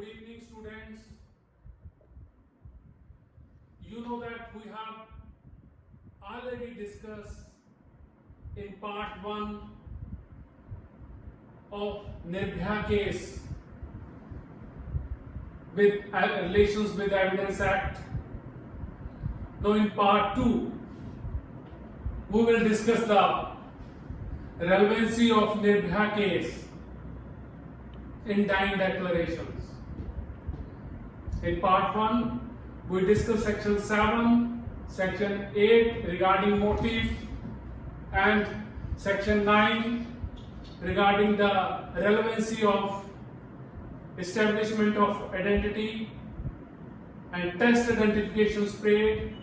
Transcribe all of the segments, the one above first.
Good evening, students. You know that we have already discussed in part 1 of Nirbhaya case with relations with Evidence Act. Now in part 2, we will discuss the relevancy of Nirbhaya case in dying declarations. In part 1, we discussed section 7, section 8 regarding motive, and section 9 regarding the relevancy of establishment of identity and test identification spread.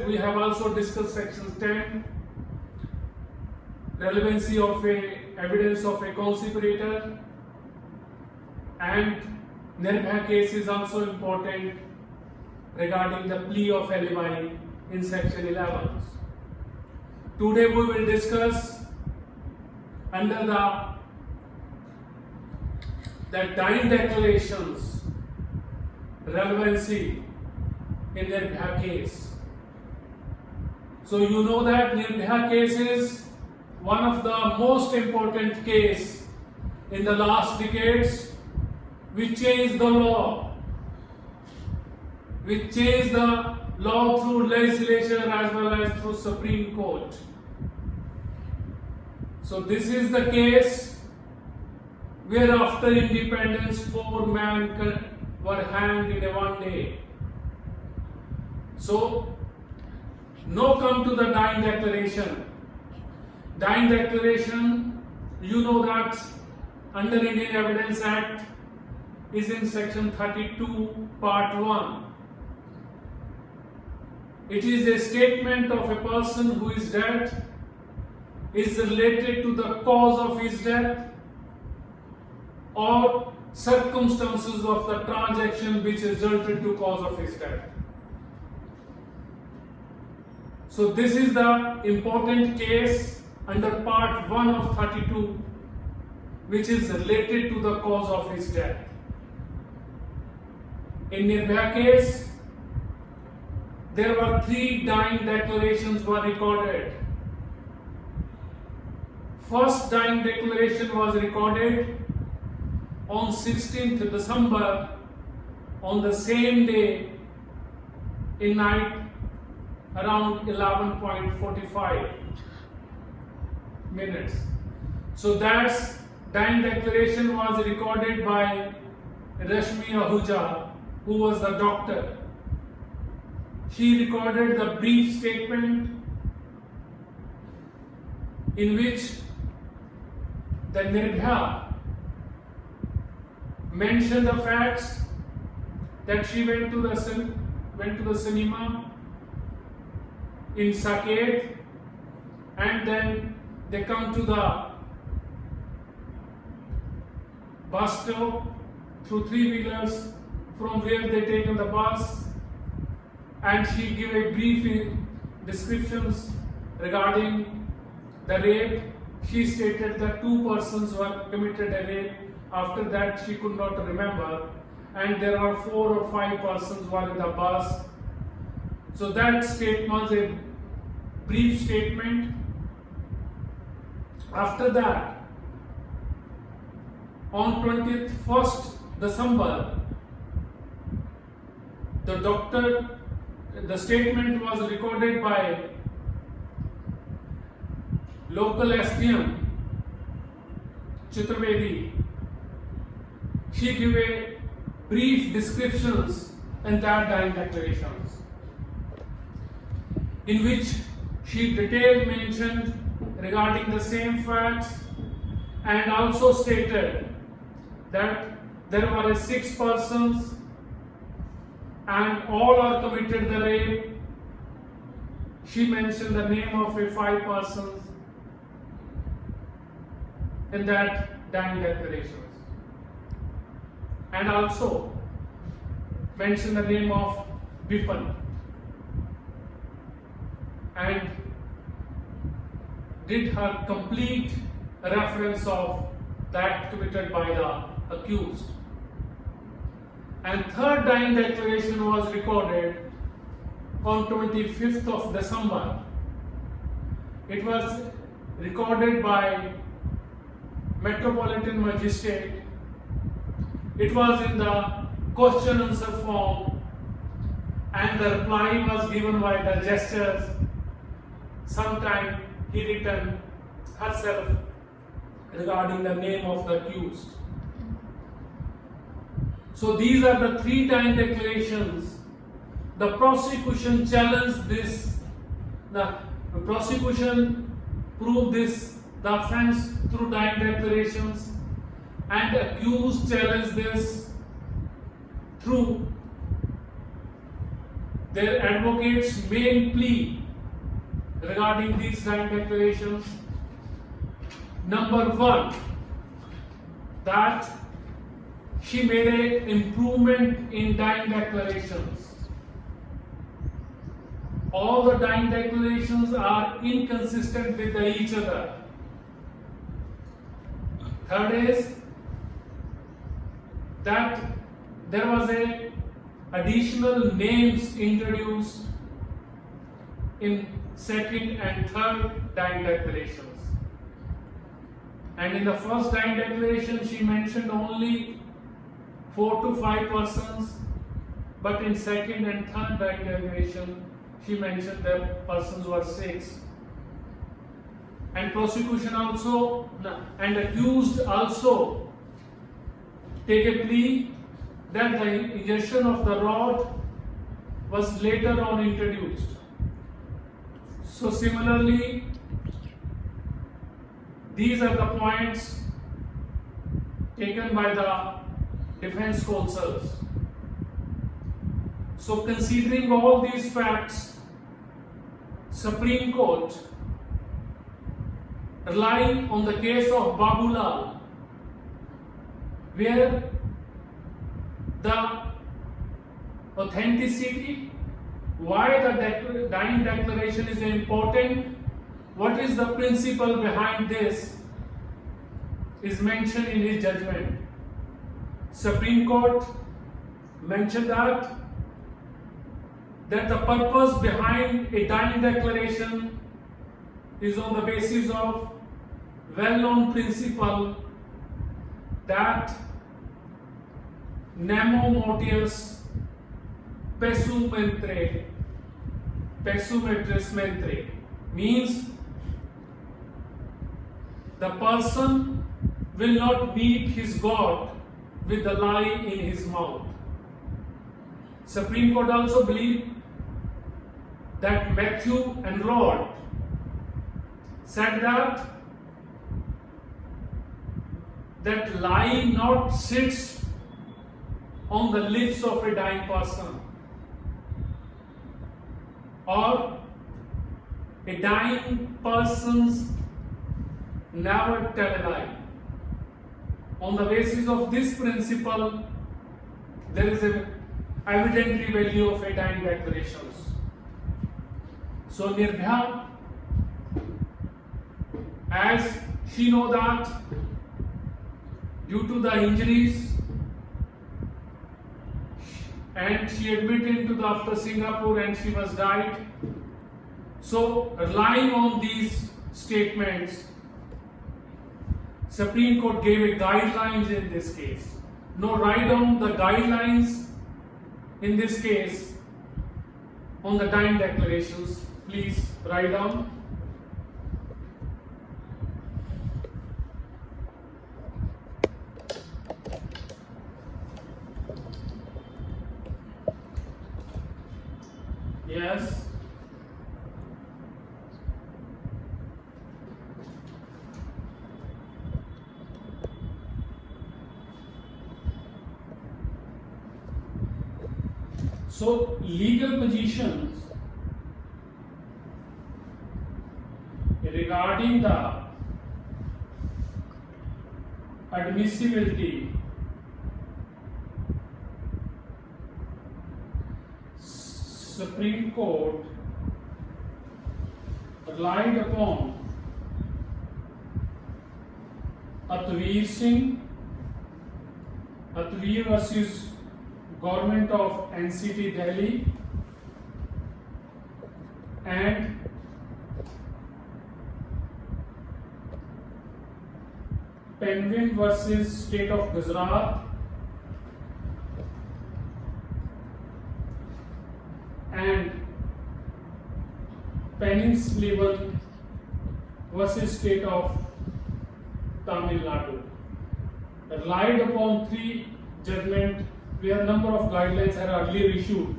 We have also discussed section 10, relevancy of evidence of a conspirator, and Nirbhaya case is also important regarding the plea of alibi in section 11. Today we will discuss under the dying declarations relevancy in Nirbhaya case. So you know that Nirbhaya case is one of the most important case in the last decades, which changed the law, through legislature as well as through Supreme Court. So this is the case where after independence 4 men were hanged in one day. So now come to the dying declaration. Dying declaration, you know that under Indian Evidence Act is in section 32 part 1. It is a statement of a person who is dead, is related to the cause of his death or circumstances of the transaction which resulted to cause of his death. So this is the important case under part 1 of 32, which is related to the cause of his death. In Nirbhaya case, there were 3 dying declarations were recorded. First dying declaration was recorded on 16th December, on the same day in night around 11:45 minutes. So that's dying declaration was recorded by Rashmi Ahuja, who was the doctor. She recorded the brief statement in which the Nirbhaya mentioned the facts that she went to the cinema in Saket, and then they come to the bus stop through 3-wheelers, from where they taken the bus, and she gave a brief descriptions regarding the rape. She stated that 2 persons were committed a rape. After that she could not remember, and there are 4 or 5 persons were in the bus. So that statement was a brief statement. After that, on 21st December, the statement was recorded by local SPM Chitrvedi. She gave a brief descriptions in that dying declarations, in which she detailed mentioned regarding the same facts, and also stated that there were 6 persons and all are committed the rape. She mentioned the name of 5 persons in that dying declarations, and also mentioned the name of Bipan, and did her complete reference of that committed by the accused. And third dying declaration was recorded on 25th of December. It was recorded by Metropolitan Magistrate. It was in the question answer form, and the reply was given by the gestures. Sometime he written herself regarding the name of the accused. So these are the three dying declarations. The prosecution challenged this. The prosecution proved this, the offense through dying declarations, and accused challenged this through their advocate's main plea regarding these dying declarations. Number one, that she made an improvement in dying declarations. All the dying declarations are inconsistent with each other. Third is that there was a additional names introduced in second and third dying declarations. And in the first dying declaration, she mentioned only 4 to 5 persons, but in second and third dying declaration, she mentioned that persons were 6. And prosecution also, and accused also take a plea that the ingestion of the rod was later on introduced. So similarly, these are the points taken by the defense counsels. So considering all these facts, Supreme Court relied on the case of Babulal, where the authenticity, why the dying declaration is important, what is the principle behind this, is mentioned in his judgment. Supreme Court mentioned that the purpose behind a dying declaration is on the basis of well-known principle that nemo mortuus pessumetris mentre, means the person will not meet his God with the lie in his mouth. Supreme Court also believed that Matthew and Lord said that lie not sits on the lips of a dying person, or a dying person's never tell a lie. On the basis of this principle, there is an evidentiary value of a dying declarations. So Nirbhaya, as she know that due to the injuries, and she admitted to the after Singapore and she was died. So relying on these statements, Supreme Court gave a guidelines in this case. Now write down the guidelines in this case on the dying declarations. Please write down. Yes. So legal positions regarding the admissibility, Supreme Court relied upon Atvir Singh, Atvir versus Government of NCT Delhi and Penguin versus State of Gujarat and Peninsular versus State of Tamil Nadu. Relied upon three judgment where a number of guidelines are earlier issued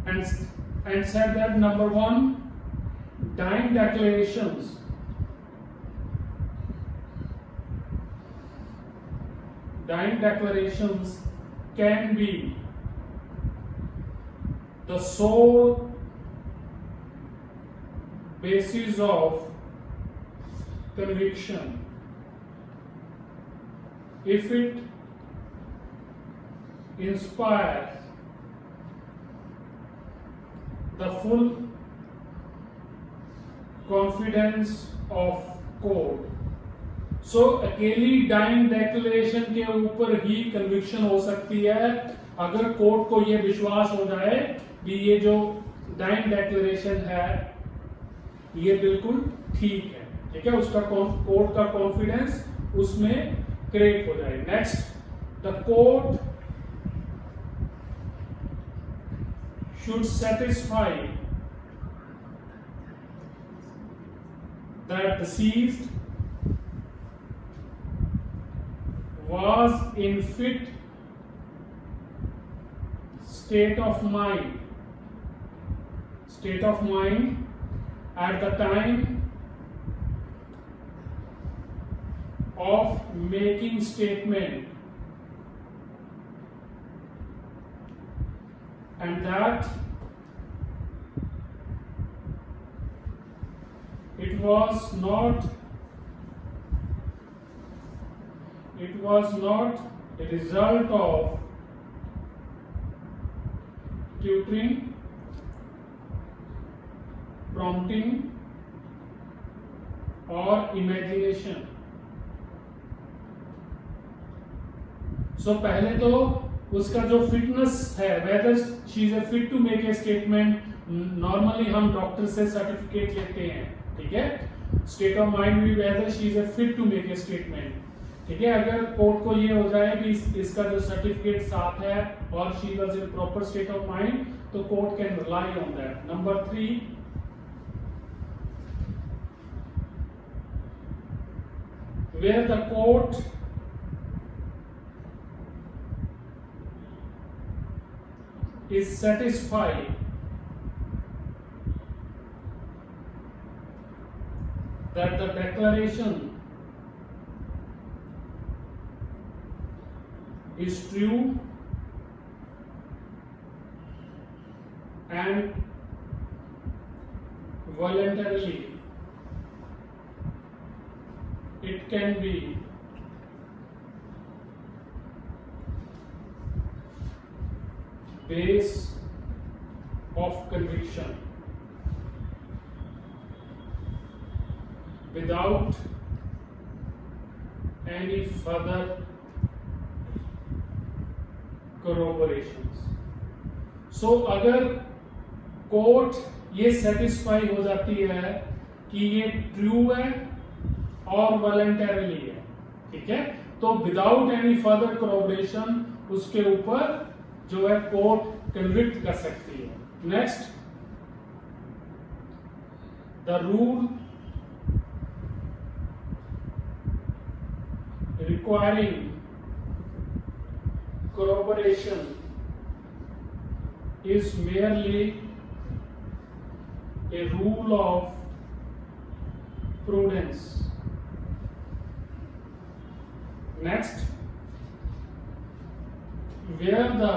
and said that number one, dying declarations can be the sole basis of conviction if it inspires the full confidence of court. सो अकेली dying declaration के ऊपर ही conviction हो सकती है अगर court को यह विश्वास हो जाए कि ये जो डाइंग डेक्लेरेशन है ये बिल्कुल ठीक है, ठीक है, उसका कोर्ट का कॉन्फिडेंस उसमें क्रिएट हो जाए. Next, the court should satisfy that the seized was in fit state of mind at the time of making statement and that it was not a result of tutoring, prompting or imagination. So पहले तो उसका जो fitness है, whether she is a fit to make a statement, normally हम doctor से certificate लेते हैं, ठीक है. स्टेट ऑफ माइंड भी whether she is a fit to make a statement, ठीक है. अगर कोर्ट को ये हो जाए कि इसका जो सर्टिफिकेट साथ है और she was in proper state of mind, तो court can rely on that. Number 3, where the court is satisfied that the declaration is true and voluntarily it can be base of conviction without any further corroborations. So अगर court ये satisfy हो जाती है कि ये true है और voluntarily है, ठीक है, तो विदाउट एनी फर्दर corroboration उसके ऊपर जो है कोर्ट कन्विक्ट कर सकती है. Next, the rule requiring corroboration is merely a rule of prudence. Next, where the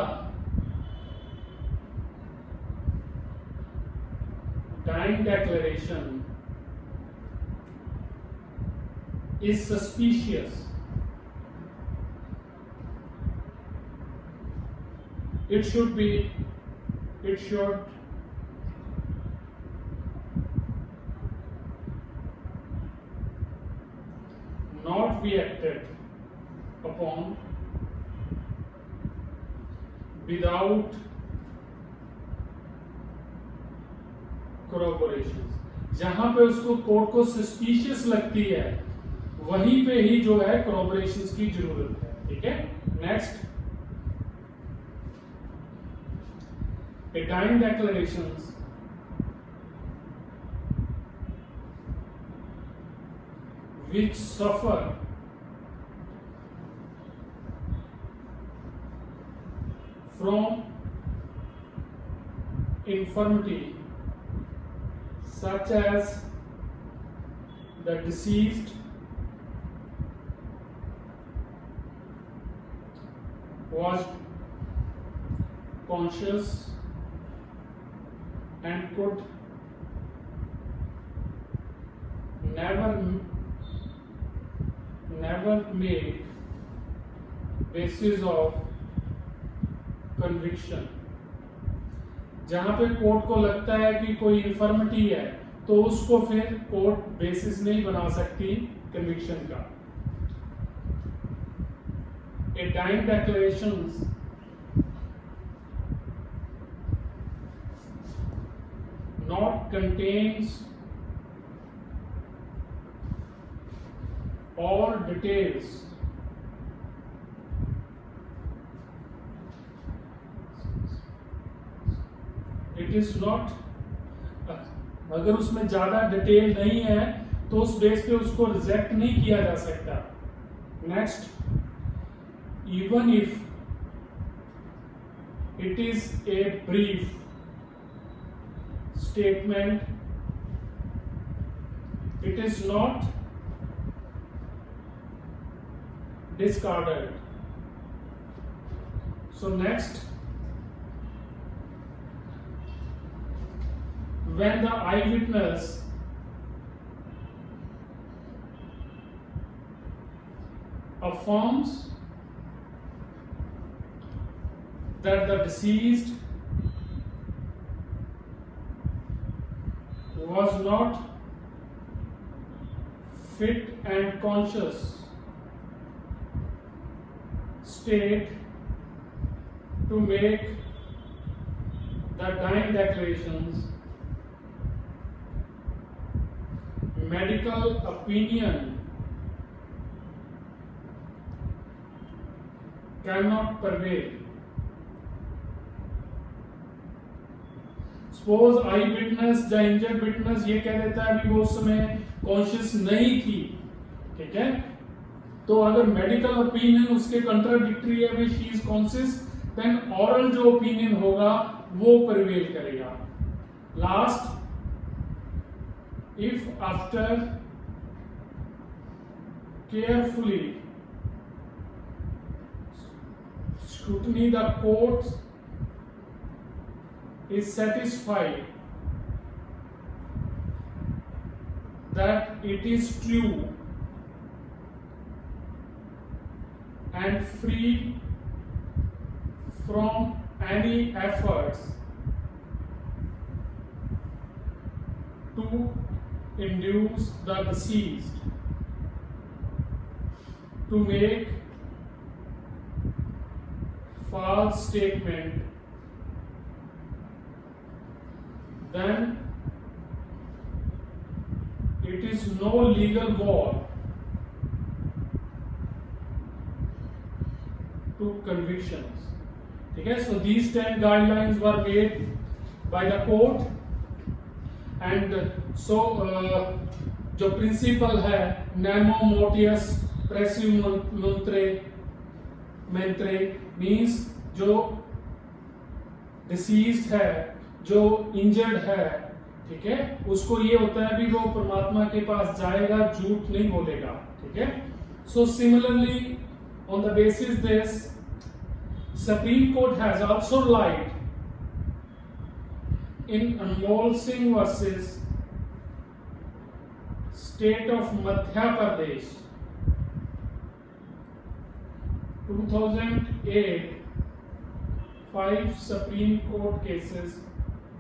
dying declaration is suspicious, it should not be acted upon without corroboration. जहां पे उसको कोर्ट को सस्पिशियस लगती है वहीं पे ही जो है corroborations की जरूरत है. ठीक है. Next, a dying declarations which suffer from infirmity such as the deceased was conscious and could never make basis of conviction. जहां पे कोर्ट को लगता है कि कोई इन्फर्मिटी है तो उसको फिर कोर्ट बेसिस नहीं बना सकती कन्विक्शन का. A dying declarations not contains all details it is not, अगर उसमें ज्यादा डिटेल नहीं है तो उस बेस पे उसको रिजेक्ट नहीं किया जा सकता. Next, even if it is a brief statement, it is not discarded. So next, when the eyewitness affirms that the deceased was not fit and conscious state to make the dying declarations, medical opinion cannot prevail. Suppose I witness या injured witness ये कह देता है अभी वो उस समय conscious नहीं थी. ठीक है. तो अगर मेडिकल ओपिनियन उसके कंट्राडिक्टरी है which he is conscious, then oral जो ओपिनियन होगा वो प्रिवेल करेगा. Last, if after carefully scrutiny the court is satisfied that it is true and free from any efforts to induce the deceased to make false statement, then it is no legal wall to convictions. ठीक है. So these 10 guidelines were made by the court and so जो principal है nemo motius praesimuntre mentre means जो deceased है, जो injured है, ठीक है, उसको ये होता है भी वो परमात्मा के पास जाएगा, झूठ नहीं बोलेगा. ठीक है. So similarly on the basis this supreme court has also right in Anmol Singh versus State of Madhya Pradesh 2008, 5 Supreme Court cases,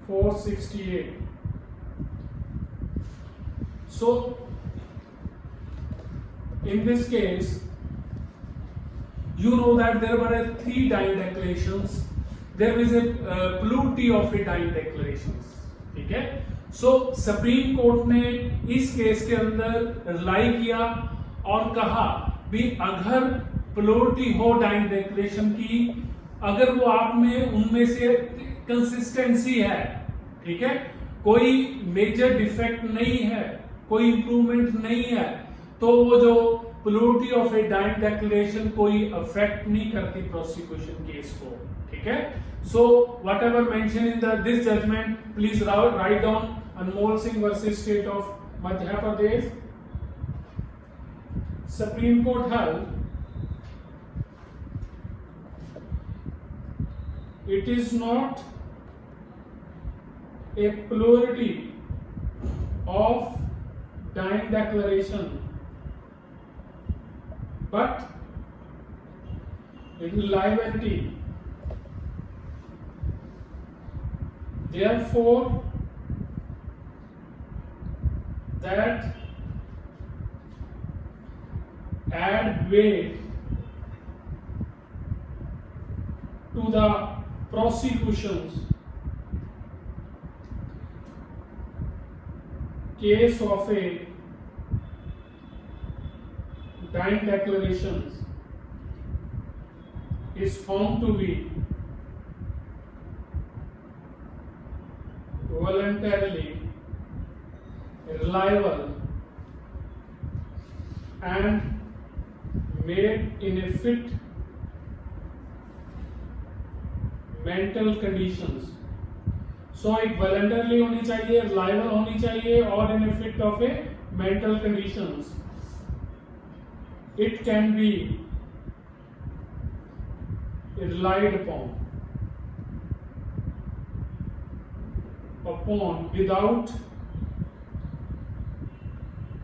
468. So, in this case, you know that there were 3 dying declarations there is a plurality of a dying declarations. ठीक है. सो supreme court ने इस case के अंदर rely किया और कहा भी अगर प्लोरिटी हो डाइंग डिक्लेरेशन की, अगर वो आप में उनमें से कंसिस्टेंसी है, ठीक है, कोई मेजर डिफेक्ट नहीं है, कोई इंप्रूवमेंट नहीं है, तो वो जो plurality of a dying declaration कोई अफेक्ट नहीं करती प्रोसिक्यूशन केस को. ठीक है. So whatever mention in this judgment, please write down Anmol Singh versus State of Madhya Pradesh. Supreme Court held it is not a plurality of dying declaration, but liability. Therefore, that add weight to the prosecution's case of a dying declarations is found to be voluntarily reliable and made in a fit mental conditions. So it voluntarily होनी चाहिए, reliable होनी चाहिए और in a fit of a mental conditions. It can be relied upon without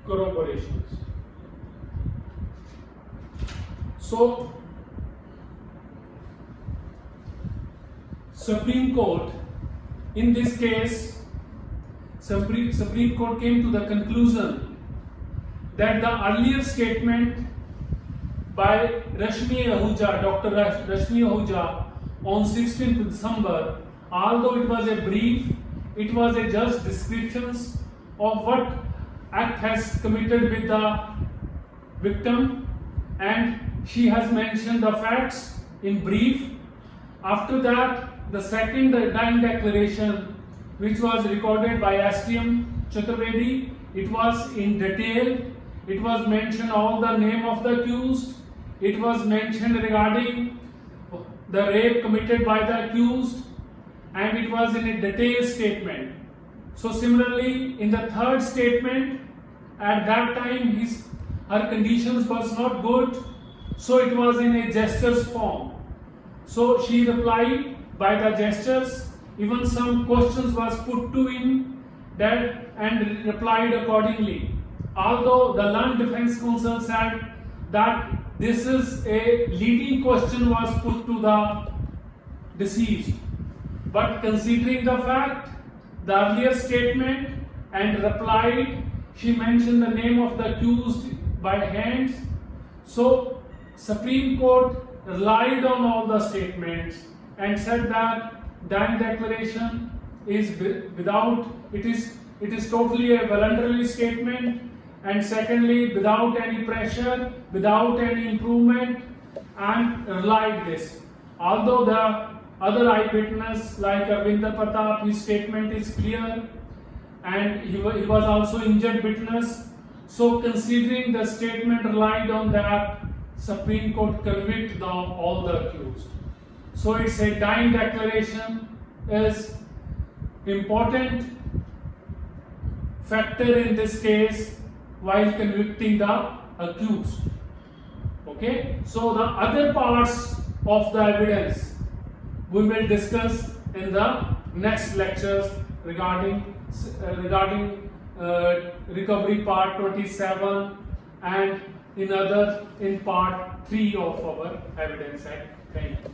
corroborations. So, Supreme Court, in this case, Supreme Court came to the conclusion that the earlier statement by Rashmi Ahuja, Dr. Rashmi Ahuja, on 16th December, although it was a brief, it was a just descriptions of what act has committed with the victim, and she has mentioned the facts in brief. After that, the second dying declaration, which was recorded by STM Chaturvedi, it was in detail. It was mentioned all the name of the accused. It was mentioned regarding the rape committed by the accused, and it was in a detailed statement. So similarly, in the third statement, at that time her conditions was not good. So it was in a gestures form. So she replied by the gestures. Even some questions was put to him that and replied accordingly. Although the learned defense counsel said that this is a leading question was put to the deceased, but considering the fact, the earlier statement and replied, she mentioned the name of the accused by hands. So Supreme Court relied on all the statements and said that dying declaration is without, it is totally a voluntary statement, and secondly without any pressure, without any improvement, and relied this. Although the other eyewitness like Arvinder Pratap, his statement is clear, and he was also injured witness. So considering the statement relied on that, Supreme Court convicted all the accused. So it's a dying declaration is important factor in this case while convicting the accused. Okay. So the other parts of the evidence we will discuss in the next lectures regarding recovery part 27 and in part 3 of our evidence act. Thank you.